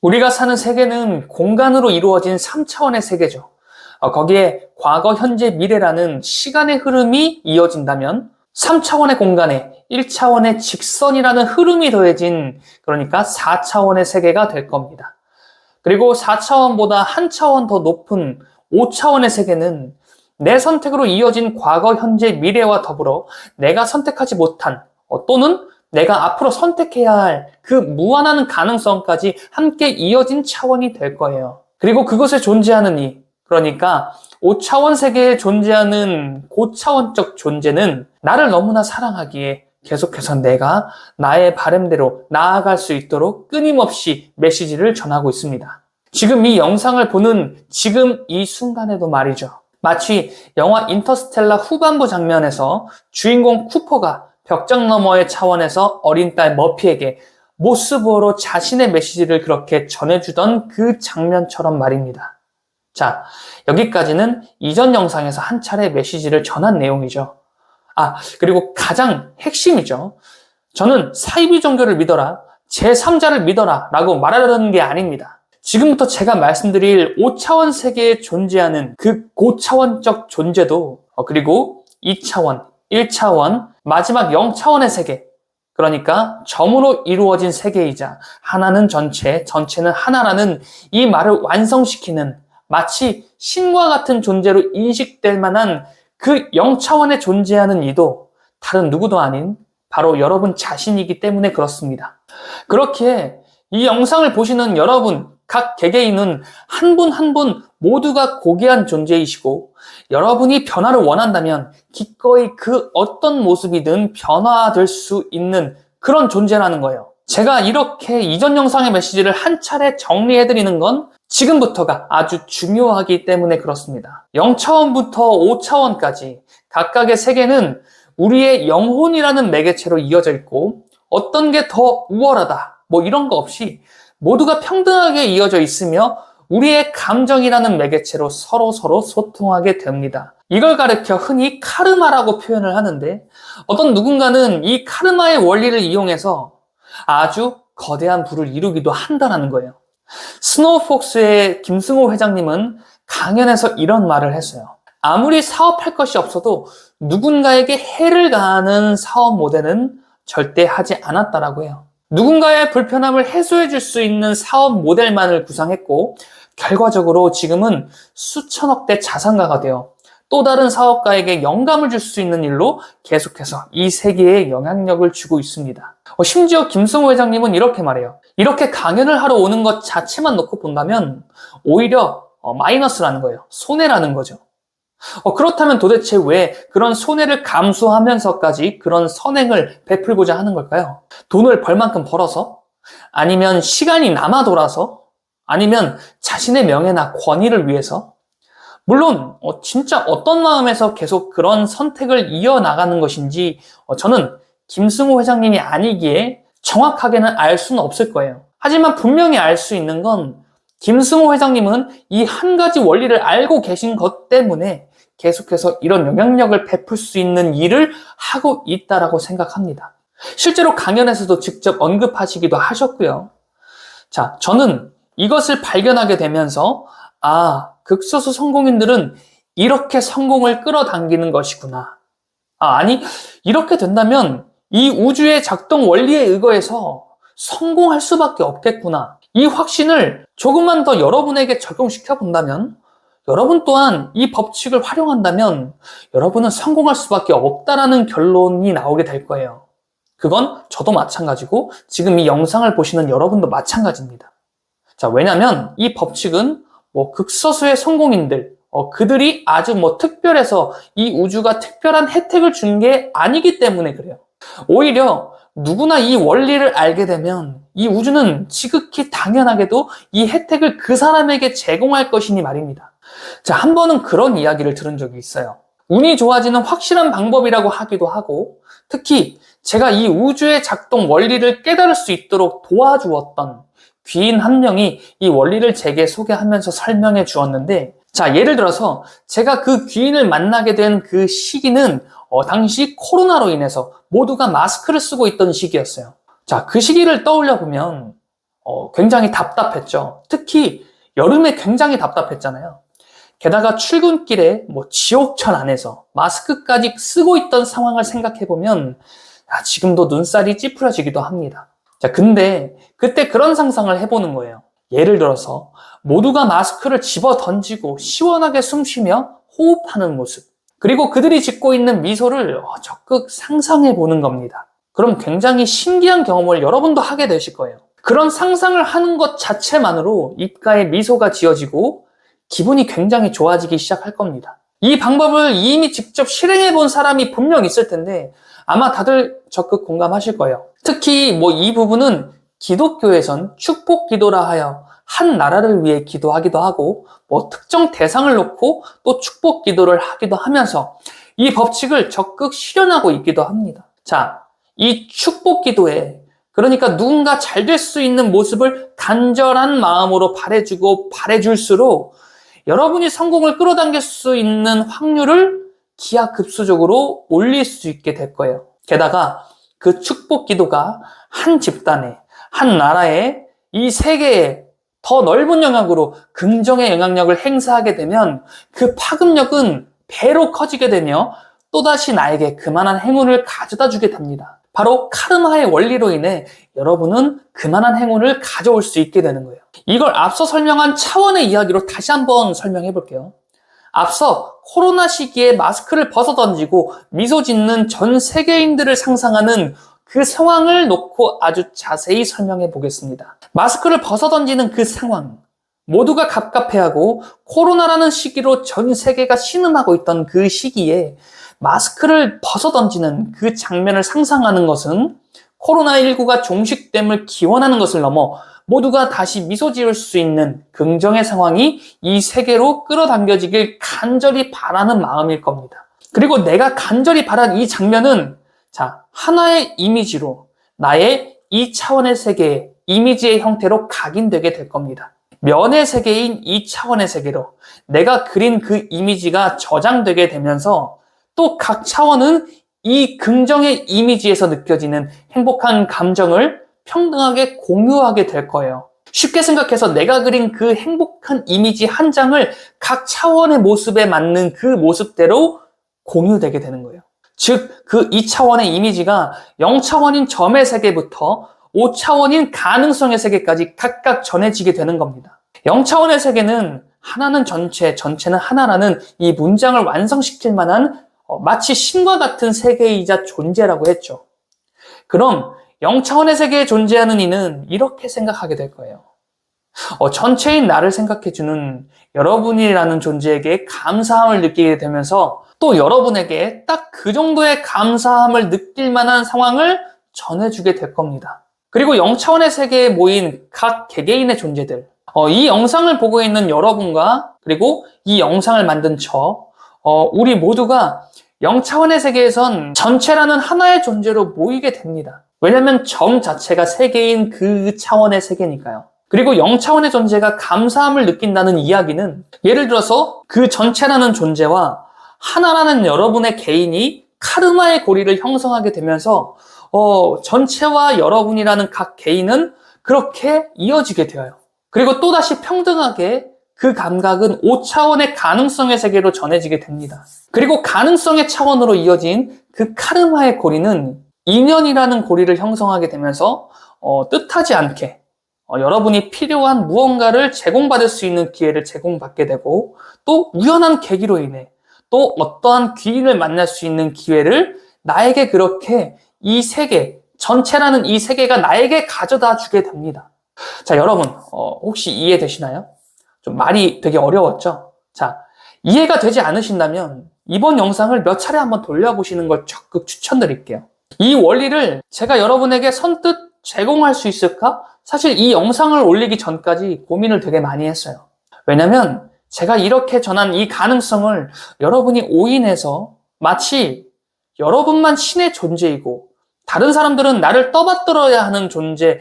우리가 사는 세계는 공간으로 이루어진 3차원의 세계죠. 거기에 과거, 현재, 미래라는 시간의 흐름이 이어진다면 3차원의 공간에 1차원의 직선이라는 흐름이 더해진, 그러니까 4차원의 세계가 될 겁니다. 그리고 4차원보다 한 차원 더 높은 5차원의 세계는 내 선택으로 이어진 과거, 현재, 미래와 더불어 내가 선택하지 못한 또는 내가 앞으로 선택해야 할 그 무한한 가능성까지 함께 이어진 차원이 될 거예요. 그리고 그것에 존재하는 그러니까 5차원 세계에 존재하는 고차원적 존재는 나를 너무나 사랑하기에 계속해서 내가 나의 바람대로 나아갈 수 있도록 끊임없이 메시지를 전하고 있습니다. 지금 이 영상을 보는 지금 이 순간에도 말이죠. 마치 영화 인터스텔라 후반부 장면에서 주인공 쿠퍼가 벽장 너머의 차원에서 어린 딸 머피에게 모스부호로 자신의 메시지를 그렇게 전해주던 그 장면처럼 말입니다. 자, 여기까지는 이전 영상에서 한 차례 메시지를 전한 내용이죠. 그리고 가장 핵심이죠. 저는 사이비 종교를 믿어라, 제3자를 믿어라 라고 말하려는 게 아닙니다. 지금부터 제가 말씀드릴 5차원 세계에 존재하는 그 고차원적 존재도 그리고 2차원, 1차원, 마지막 0차원의 세계, 그러니까 점으로 이루어진 세계이자 하나는 전체, 전체는 하나라는 이 말을 완성시키는 마치 신과 같은 존재로 인식될 만한 그 0차원에 존재하는 이도 다른 누구도 아닌 바로 여러분 자신이기 때문에 그렇습니다. 그렇기에 이 영상을 보시는 여러분, 각 개개인은 한 분 한 분 모두가 고귀한 존재이시고 여러분이 변화를 원한다면 기꺼이 그 어떤 모습이든 변화될 수 있는 그런 존재라는 거예요. 제가 이렇게 이전 영상의 메시지를 한 차례 정리해드리는 건 지금부터가 아주 중요하기 때문에 그렇습니다. 0차원부터 5차원까지 각각의 세계는 우리의 영혼이라는 매개체로 이어져 있고 어떤 게 더 우월하다 이런 거 없이 모두가 평등하게 이어져 있으며 우리의 감정이라는 매개체로 서로 소통하게 됩니다. 이걸 가르쳐 흔히 카르마라고 표현을 하는데 어떤 누군가는 이 카르마의 원리를 이용해서 아주 거대한 부를 이루기도 한다는 거예요. 스노우폭스의 김승호 회장님은 강연에서 이런 말을 했어요. 아무리 사업할 것이 없어도 누군가에게 해를 가하는 사업 모델은 절대 하지 않았다라고 해요. 누군가의 불편함을 해소해 줄 수 있는 사업 모델만을 구상했고 결과적으로 지금은 수천억대 자산가가 되어 또 다른 사업가에게 영감을 줄 수 있는 일로 계속해서 이 세계에 영향력을 주고 있습니다. 심지어 김승호 회장님은 이렇게 말해요. 이렇게 강연을 하러 오는 것 자체만 놓고 본다면 오히려 마이너스라는 거예요. 손해라는 거죠. 그렇다면 도대체 왜 그런 손해를 감수하면서까지 그런 선행을 베풀고자 하는 걸까요? 돈을 벌 만큼 벌어서? 아니면 시간이 남아 돌아서? 아니면 자신의 명예나 권위를 위해서? 물론 진짜 어떤 마음에서 계속 그런 선택을 이어나가는 것인지 저는 김승호 회장님이 아니기에 정확하게는 알 수는 없을 거예요. 하지만 분명히 알 수 있는 건 김승호 회장님은 이 한 가지 원리를 알고 계신 것 때문에 계속해서 이런 영향력을 베풀 수 있는 일을 하고 있다라고 생각합니다. 실제로 강연에서도 직접 언급하시기도 하셨고요. 자, 저는 이것을 발견하게 되면서 극소수 성공인들은 이렇게 성공을 끌어당기는 것이구나. 아니, 이렇게 된다면 이 우주의 작동 원리에 의거해서 성공할 수밖에 없겠구나. 이 확신을 조금만 더 여러분에게 적용시켜 본다면 여러분 또한 이 법칙을 활용한다면 여러분은 성공할 수밖에 없다라는 결론이 나오게 될 거예요. 그건 저도 마찬가지고 지금 이 영상을 보시는 여러분도 마찬가지입니다. 자, 왜냐면 이 법칙은 극소수의 성공인들, 그들이 아주 특별해서 이 우주가 특별한 혜택을 준 게 아니기 때문에 그래요. 오히려 누구나 이 원리를 알게 되면 이 우주는 지극히 당연하게도 이 혜택을 그 사람에게 제공할 것이니 말입니다. 자, 한 번은 그런 이야기를 들은 적이 있어요. 운이 좋아지는 확실한 방법이라고 하기도 하고 특히 제가 이 우주의 작동 원리를 깨달을 수 있도록 도와주었던 귀인 한 명이 이 원리를 제게 소개하면서 설명해 주었는데 자, 예를 들어서 제가 그 귀인을 만나게 된 그 시기는 당시 코로나로 인해서 모두가 마스크를 쓰고 있던 시기였어요. 자, 그 시기를 떠올려 보면 굉장히 답답했죠. 특히 여름에 굉장히 답답했잖아요. 게다가 출근길에 지옥철 안에서 마스크까지 쓰고 있던 상황을 생각해보면 지금도 눈살이 찌푸려지기도 합니다. 자, 근데 그때 그런 상상을 해보는 거예요. 예를 들어서 모두가 마스크를 집어 던지고 시원하게 숨쉬며 호흡하는 모습, 그리고 그들이 짓고 있는 미소를 적극 상상해 보는 겁니다. 그럼 굉장히 신기한 경험을 여러분도 하게 되실 거예요. 그런 상상을 하는 것 자체만으로 입가에 미소가 지어지고 기분이 굉장히 좋아지기 시작할 겁니다. 이 방법을 이미 직접 실행해 본 사람이 분명 있을 텐데 아마 다들 적극 공감하실 거예요. 특히 이 부분은 기독교에선 축복 기도라 하여 한 나라를 위해 기도하기도 하고 특정 대상을 놓고 또 축복 기도를 하기도 하면서 이 법칙을 적극 실현하고 있기도 합니다. 자, 이 축복 기도에 그러니까 누군가 잘 될 수 있는 모습을 간절한 마음으로 바래주고 바래줄수록 여러분이 성공을 끌어당길 수 있는 확률을 기하급수적으로 올릴 수 있게 될 거예요. 게다가 그 축복 기도가 한 집단에, 한 나라에, 이 세계에 더 넓은 영역으로 긍정의 영향력을 행사하게 되면 그 파급력은 배로 커지게 되며 또다시 나에게 그만한 행운을 가져다 주게 됩니다. 바로 카르마의 원리로 인해 여러분은 그만한 행운을 가져올 수 있게 되는 거예요. 이걸 앞서 설명한 차원의 이야기로 다시 한번 설명해 볼게요. 앞서 코로나 시기에 마스크를 벗어던지고 미소 짓는 전 세계인들을 상상하는 그 상황을 놓고 아주 자세히 설명해 보겠습니다. 마스크를 벗어던지는 그 상황, 모두가 갑갑해하고 코로나라는 시기로 전 세계가 신음하고 있던 그 시기에 마스크를 벗어던지는 그 장면을 상상하는 것은 코로나19가 종식됨을 기원하는 것을 넘어 모두가 다시 미소 지을 수 있는 긍정의 상황이 이 세계로 끌어당겨지길 간절히 바라는 마음일 겁니다. 그리고 내가 간절히 바란 이 장면은 하나의 이미지로 나의 2차원의 세계의 이미지의 형태로 각인되게 될 겁니다. 면의 세계인 2차원의 세계로 내가 그린 그 이미지가 저장되게 되면서 또 각 차원은 이 긍정의 이미지에서 느껴지는 행복한 감정을 평등하게 공유하게 될 거예요. 쉽게 생각해서 내가 그린 그 행복한 이미지 한 장을 각 차원의 모습에 맞는 그 모습대로 공유되게 되는 거예요. 즉, 그 2차원의 이미지가 0차원인 점의 세계부터 5차원인 가능성의 세계까지 각각 전해지게 되는 겁니다. 0차원의 세계는 하나는 전체, 전체는 하나라는 이 문장을 완성시킬 만한 마치 신과 같은 세계이자 존재라고 했죠. 그럼 0차원의 세계에 존재하는 이는 이렇게 생각하게 될 거예요. 전체인 나를 생각해주는 여러분이라는 존재에게 감사함을 느끼게 되면서 또 여러분에게 딱 그 정도의 감사함을 느낄 만한 상황을 전해주게 될 겁니다. 그리고 0차원의 세계에 모인 각 개개인의 존재들, 이 영상을 보고 있는 여러분과 그리고 이 영상을 만든 우리 모두가 0차원의 세계에선 전체라는 하나의 존재로 모이게 됩니다. 왜냐하면 점 자체가 세계인 그 차원의 세계니까요. 그리고 0차원의 존재가 감사함을 느낀다는 이야기는 예를 들어서 그 전체라는 존재와 하나라는 여러분의 개인이 카르마의 고리를 형성하게 되면서 전체와 여러분이라는 각 개인은 그렇게 이어지게 되어요. 그리고 또다시 평등하게 그 감각은 5차원의 가능성의 세계로 전해지게 됩니다. 그리고 가능성의 차원으로 이어진 그 카르마의 고리는 인연이라는 고리를 형성하게 되면서 뜻하지 않게 여러분이 필요한 무언가를 제공받을 수 있는 기회를 제공받게 되고 또 우연한 계기로 인해 또 어떠한 귀인을 만날 수 있는 기회를 나에게 그렇게 이 세계, 전체라는 이 세계가 나에게 가져다 주게 됩니다. 자, 여러분 혹시 이해되시나요? 좀 말이 되게 어려웠죠? 자, 이해가 되지 않으신다면 이번 영상을 몇 차례 한번 돌려보시는 걸 적극 추천드릴게요. 이 원리를 제가 여러분에게 선뜻 제공할 수 있을까? 사실 이 영상을 올리기 전까지 고민을 되게 많이 했어요. 왜냐면 제가 이렇게 전한 이 가능성을 여러분이 오인해서 마치 여러분만 신의 존재이고 다른 사람들은 나를 떠받들어야 하는 존재,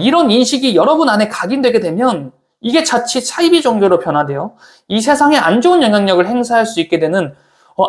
이런 인식이 여러분 안에 각인되게 되면 이게 자칫 사이비 종교로 변화되어 이 세상에 안 좋은 영향력을 행사할 수 있게 되는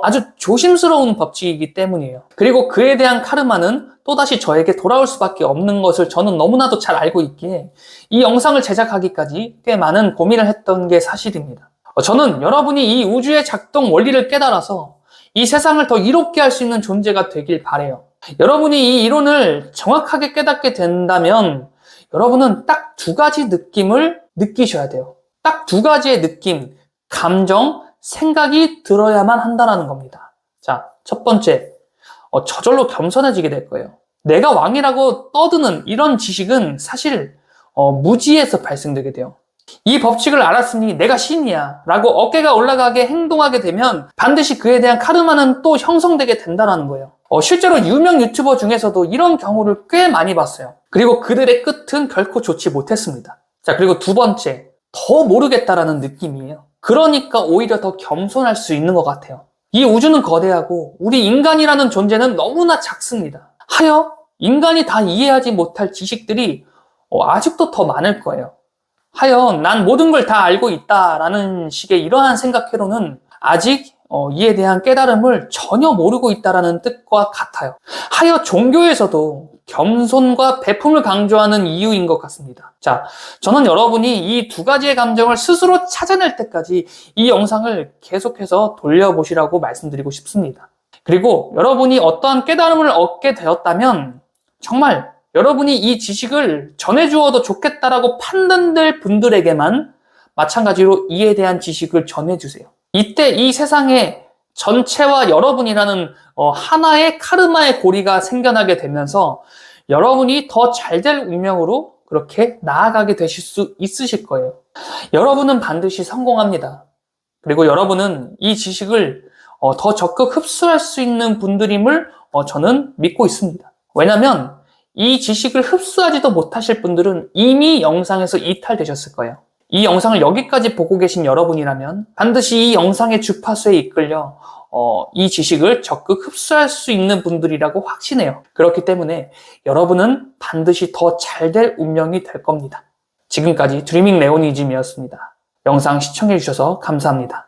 아주 조심스러운 법칙이기 때문이에요. 그리고 그에 대한 카르마는 또다시 저에게 돌아올 수밖에 없는 것을 저는 너무나도 잘 알고 있기에 이 영상을 제작하기까지 꽤 많은 고민을 했던 게 사실입니다. 저는 여러분이 이 우주의 작동 원리를 깨달아서 이 세상을 더 이롭게 할 수 있는 존재가 되길 바라요. 여러분이 이 이론을 정확하게 깨닫게 된다면 여러분은 딱 두 가지 느낌을 느끼셔야 돼요. 딱 두 가지의 느낌, 감정, 생각이 들어야만 한다는 겁니다. 자, 첫 번째, 저절로 겸손해지게 될 거예요. 내가 왕이라고 떠드는 이런 지식은 사실 무지에서 발생되게 돼요. 이 법칙을 알았으니 내가 신이야 라고 어깨가 올라가게 행동하게 되면 반드시 그에 대한 카르마는 또 형성되게 된다는 거예요. 실제로 유명 유튜버 중에서도 이런 경우를 꽤 많이 봤어요. 그리고 그들의 끝은 결코 좋지 못했습니다. 자, 그리고 두 번째, 더 모르겠다라는 느낌이에요. 그러니까 오히려 더 겸손할 수 있는 것 같아요. 이 우주는 거대하고 우리 인간이라는 존재는 너무나 작습니다. 하여 인간이 다 이해하지 못할 지식들이 아직도 더 많을 거예요. 하여 난 모든 걸 다 알고 있다라는 식의 이러한 생각회로는 아직 이에 대한 깨달음을 전혀 모르고 있다라는 뜻과 같아요. 하여 종교에서도 겸손과 베품을 강조하는 이유인 것 같습니다. 자, 저는 여러분이 이 두 가지의 감정을 스스로 찾아낼 때까지 이 영상을 계속해서 돌려보시라고 말씀드리고 싶습니다. 그리고 여러분이 어떠한 깨달음을 얻게 되었다면 정말 여러분이 이 지식을 전해주어도 좋겠다라고 판단될 분들에게만 마찬가지로 이에 대한 지식을 전해주세요. 이때 이 세상의 전체와 여러분이라는 하나의 카르마의 고리가 생겨나게 되면서 여러분이 더 잘 될 운명으로 그렇게 나아가게 되실 수 있으실 거예요. 여러분은 반드시 성공합니다. 그리고 여러분은 이 지식을 더 적극 흡수할 수 있는 분들임을 저는 믿고 있습니다. 왜냐하면 이 지식을 흡수하지도 못하실 분들은 이미 영상에서 이탈되셨을 거예요. 이 영상을 여기까지 보고 계신 여러분이라면 반드시 이 영상의 주파수에 이끌려 이 지식을 적극 흡수할 수 있는 분들이라고 확신해요. 그렇기 때문에 여러분은 반드시 더 잘 될 운명이 될 겁니다. 지금까지 드리밍 레오니즘이었습니다. 영상 시청해주셔서 감사합니다.